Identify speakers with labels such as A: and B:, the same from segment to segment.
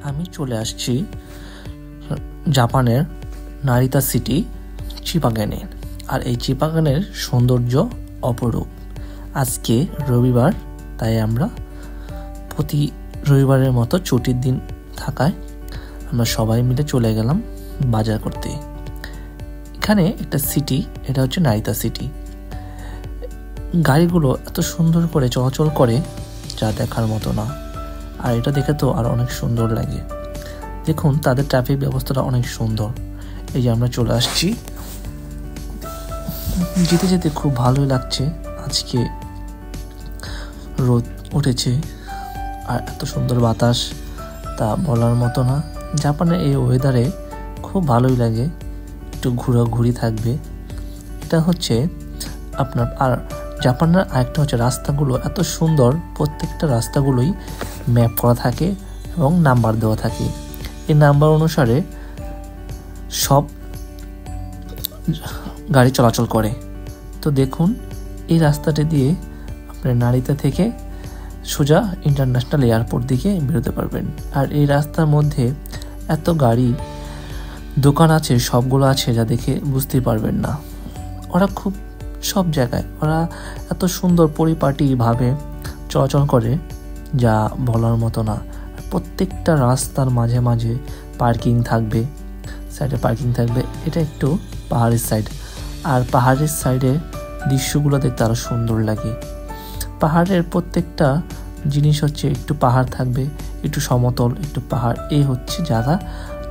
A: আমি চলে আসছি জাপানের নারিতা সিটি চিপাগানে। আর এই চিপাগানের সৌন্দর্য অপরূপ। আজকে রবিবার, তাই আমরা প্রতি রবিবারের মতো ছুটির দিন থাকায় আমরা সবাই মিলে চলে গেলাম বাজার করতে। এখানে একটা সিটি, এটা হচ্ছে নারিতা সিটি। গাড়িগুলো এত সুন্দর করে চলাচল করে যা দেখার মতো না। আর এটা দেখে তো আর অনেক সুন্দর লাগে। দেখুন তাদের ট্রাফিক ব্যবস্থাটা অনেক সুন্দর। এই যে আমরা চলে আসছি, যেতে যেতে খুব ভালোই লাগছে। আজকে রোদ উঠেছে আর এত সুন্দর বাতাস, তা বলার মতো না। জাপানের এই ওয়েদারে খুব ভালোই লাগে, একটু ঘোরাঘুরি থাকবে। এটা হচ্ছে আপনার, আর জাপানের আরেকটা হচ্ছে রাস্তাগুলো এত সুন্দর, প্রত্যেকটা রাস্তাগুলোই ম্যাপ করা থাকে এবং নাম্বার দেওয়া থাকে। এই নাম্বার অনুসারে সব গাড়ি চলাচল করে। তো দেখুন এই রাস্তাটি দিয়ে আপনার নারিতা থেকে সোজা ইন্টারন্যাশনাল এয়ারপোর্ট দিকে বেরোতে পারবেন। আর এই রাস্তার মধ্যে এত গাড়ি, দোকান আছে, সবগুলো আছে যা দেখে বুঝতেই পারবেন না। ওরা খুব সব জায়গায় ওরা এত সুন্দর পরিপাটিভাবে চলাচল করে যা বলার মতো না। প্রত্যেকটা রাস্তার মাঝে মাঝে পার্কিং থাকবে, সাইডে পার্কিং থাকবে। এটা একটু পাহাড়ের সাইড, আর পাহাড়ের সাইডে দৃশ্যগুলো দেখতে আরও সুন্দর লাগে। পাহাড়ের প্রত্যেকটা জিনিস হচ্ছে একটু পাহাড় থাকবে, একটু সমতল, একটু পাহাড়। এই হচ্ছে জায়গা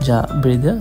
A: যা বেরিয়ে